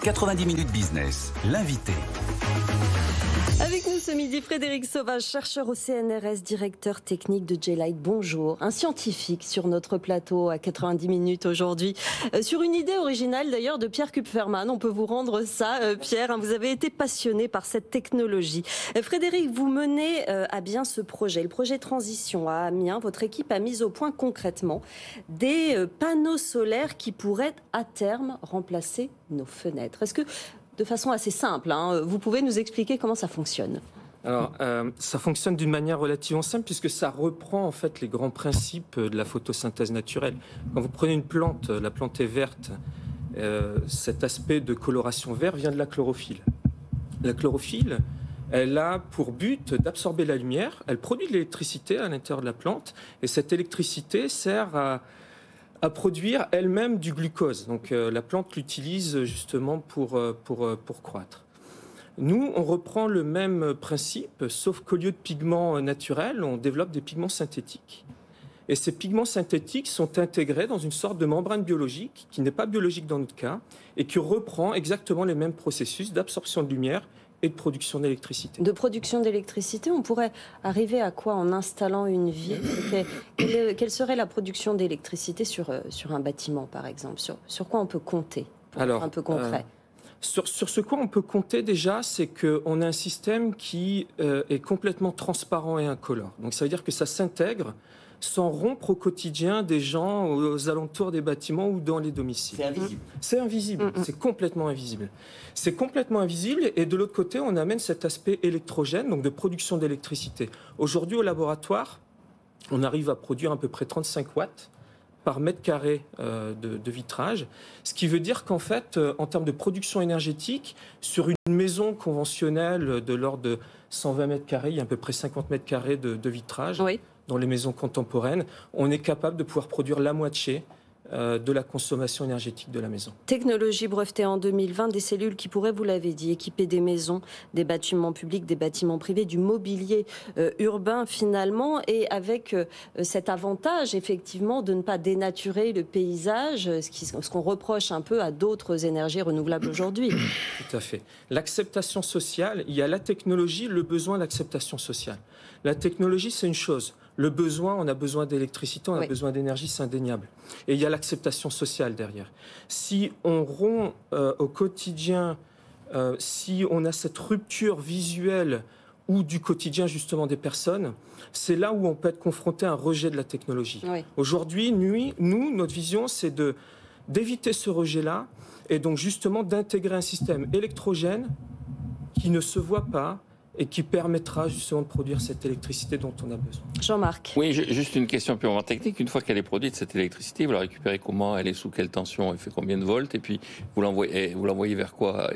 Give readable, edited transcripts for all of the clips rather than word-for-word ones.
90 minutes business, l'invité. Avec nous ce midi, Frédéric Sauvage, chercheur au CNRS, directeur technique de J-Light. Bonjour. Un scientifique sur notre plateau à 90 minutes aujourd'hui. Sur une idée originale d'ailleurs de Pierre Kupferman. On peut vous rendre ça, Pierre. Vous avez été passionné par cette technologie. Frédéric, vous menez à bien ce projet. Le projet Transition à Amiens. Votre équipe a mis au point concrètement des panneaux solaires qui pourraient à terme remplacer nos fenêtres. Est-ce que, de façon assez simple, vous pouvez nous expliquer comment ça fonctionne? Alors, ça fonctionne d'une manière relativement simple puisque ça reprend en fait les grands principes de la photosynthèse naturelle. Quand vous prenez une plante, la plante est verte, cet aspect de coloration vert vient de la chlorophylle. La chlorophylle, elle a pour but d'absorber la lumière, elle produit de l'électricité à l'intérieur de la plante et cette électricité sert à produire elle-même du glucose. Donc la plante l'utilise justement pour croître. Nous, on reprend le même principe, sauf qu'au lieu de pigments naturels, on développe des pigments synthétiques. Et ces pigments synthétiques sont intégrés dans une sorte de membrane biologique, qui n'est pas biologique dans notre cas, et qui reprend exactement les mêmes processus d'absorption de lumière et de production d'électricité. De production d'électricité, on pourrait arriver à quoi en installant une vitre? Quelle serait la production d'électricité sur un bâtiment, par exemple? Sur quoi on peut compter, pour être un peu concret? Sur ce quoi on peut compter déjà, c'est qu'on a un système qui est complètement transparent et incolore. Donc ça veut dire que ça s'intègre sans rompre au quotidien des gens aux alentours des bâtiments ou dans les domiciles. C'est invisible. C'est invisible, c'est complètement invisible. C'est complètement invisible et de l'autre côté, on amène cet aspect électrogène, donc de production d'électricité. Aujourd'hui, au laboratoire, on arrive à produire à peu près 35 watts par mètre carré de vitrage, ce qui veut dire qu'en fait, en termes de production énergétique, sur une maison conventionnelle de l'ordre de 120 mètres carrés, il y a à peu près 50 mètres carrés de vitrage. Oui. Dans les maisons contemporaines, on est capable de pouvoir produire la moitié de la consommation énergétique de la maison. Technologie brevetée en 2020, des cellules qui pourraient, vous l'avez dit, équiper des maisons, des bâtiments publics, des bâtiments privés, du mobilier urbain finalement, et avec cet avantage effectivement de ne pas dénaturer le paysage, ce qu'on reproche un peu à d'autres énergies renouvelables aujourd'hui. Tout à fait. L'acceptation sociale, il y a la technologie, le besoin, l'acceptation sociale. La technologie, c'est une chose. Le besoin, on a besoin d'électricité, on a besoin d'énergie, c'est indéniable. Et il y a l'acceptation sociale derrière. Si on rompt au quotidien, si on a cette rupture visuelle ou du quotidien justement des personnes, c'est là où on peut être confronté à un rejet de la technologie. Oui. Aujourd'hui, nous, notre vision, c'est d'éviter ce rejet-là et donc justement d'intégrer un système électrogène qui ne se voit pas, et qui permettra justement de produire cette électricité dont on a besoin. Jean-Marc. Oui, juste une question purement technique. Une fois qu'elle est produite, cette électricité, vous la récupérez comment? Elle est sous quelle tension? Elle fait combien de volts? Et puis, vous l'envoyez vers quoi?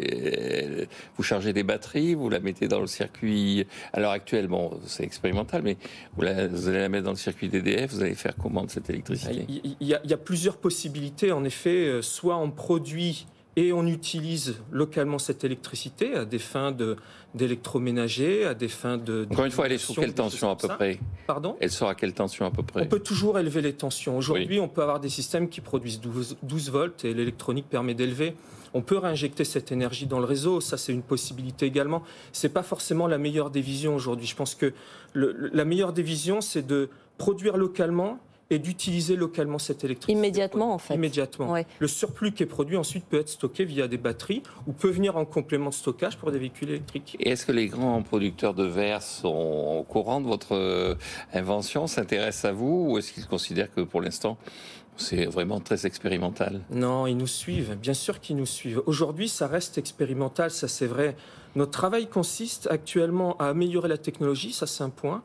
Vous chargez des batteries? Vous la mettez dans le circuit? À l'heure actuelle, bon, c'est expérimental, mais vous allez la mettre dans le circuit d'EDF. Vous allez faire comment de cette électricité? Il y a plusieurs possibilités. En effet, soit on produit et on utilise localement cette électricité à des fins d'électroménager, à des fins de... Encore une fois, elle est sous quelle tension à peu près? Pardon? Elle sera à quelle tension à peu près? On peut toujours élever les tensions. Aujourd'hui, on peut avoir des systèmes qui produisent 12 volts et l'électronique permet d'élever. On peut réinjecter cette énergie dans le réseau, ça c'est une possibilité également. C'est pas forcément la meilleure des visions aujourd'hui. Je pense que la meilleure des visions, c'est de produire localement et d'utiliser localement cette électricité. Immédiatement, en fait. Immédiatement. Ouais. Le surplus qui est produit ensuite peut être stocké via des batteries ou peut venir en complément de stockage pour des véhicules électriques. Et est-ce que les grands producteurs de verre sont au courant de votre invention, s'intéressent à vous, ou est-ce qu'ils considèrent que pour l'instant, c'est vraiment très expérimental? Non, ils nous suivent. Bien sûr qu'ils nous suivent. Aujourd'hui, ça reste expérimental, ça c'est vrai. Notre travail consiste actuellement à améliorer la technologie, ça c'est un point.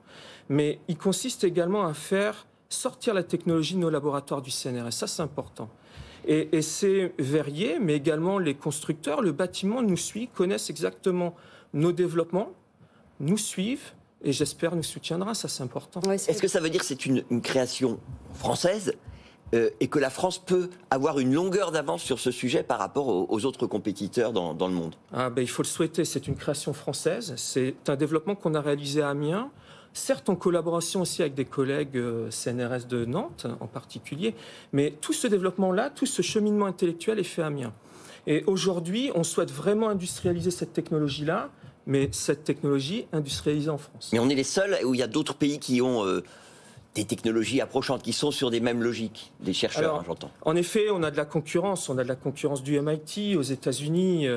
Mais il consiste également à faire sortir la technologie de nos laboratoires du CNRS, ça c'est important. Et c'est Verrier, mais également les constructeurs, le bâtiment nous suit, connaissent exactement nos développements, nous suivent et j'espère nous soutiendra, ça c'est important. Ouais, est-ce que ça veut dire que c'est une création française et que la France peut avoir une longueur d'avance sur ce sujet par rapport aux autres compétiteurs dans le monde? Il faut le souhaiter, c'est une création française, c'est un développement qu'on a réalisé à Amiens, certes en collaboration aussi avec des collègues CNRS de Nantes en particulier, mais tout ce développement-là, tout ce cheminement intellectuel est fait à Amiens. Et aujourd'hui, on souhaite vraiment industrialiser cette technologie-là, mais cette technologie industrialisée en France. Mais on est les seuls où il y a d'autres pays qui ont des technologies approchantes, qui sont sur des mêmes logiques, des chercheurs, j'entends. En effet, on a de la concurrence. On a de la concurrence du MIT aux États-Unis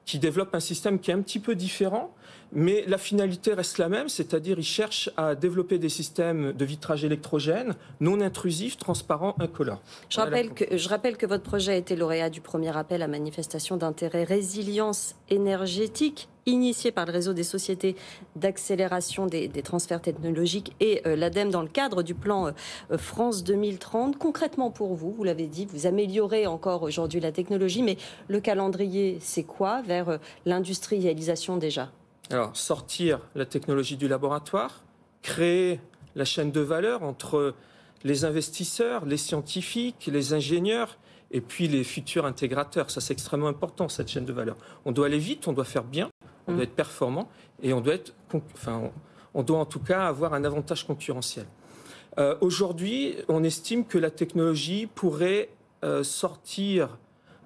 qui développe un système qui est un petit peu différent, mais la finalité reste la même, c'est-à-dire ils cherchent à développer des systèmes de vitrage électrogène non intrusifs, transparents, incolores. Je rappelle que votre projet a été lauréat du premier appel à manifestation d'intérêt résilience énergétique, initié par le réseau des sociétés d'accélération des transferts technologiques et l'ADEME dans le cadre du plan France 2030. Concrètement pour vous, vous l'avez dit, vous améliorez encore aujourd'hui la technologie, mais le calendrier, c'est quoi vers l'industrialisation déjà ? Alors, sortir la technologie du laboratoire, créer la chaîne de valeur entre les investisseurs, les scientifiques, les ingénieurs et puis les futurs intégrateurs. Ça, c'est extrêmement important, cette chaîne de valeur. On doit aller vite, on doit faire bien, on doit être performant et on doit en tout cas avoir un avantage concurrentiel. Aujourd'hui, on estime que la technologie pourrait sortir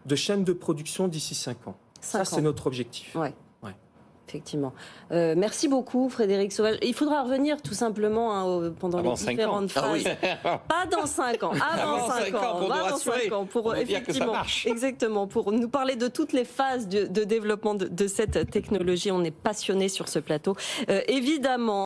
de chaînes de production d'ici 5 ans. Ça, c'est notre objectif. Ouais. Effectivement. Merci beaucoup, Frédéric Sauvage. Il faudra revenir tout simplement pendant les différentes phases. Pas dans 5 ans, avant 5 ans. Dans 5 ans pour effectivement, exactement, pour nous parler de toutes les phases de développement de cette technologie. On est passionnés sur ce plateau. Évidemment.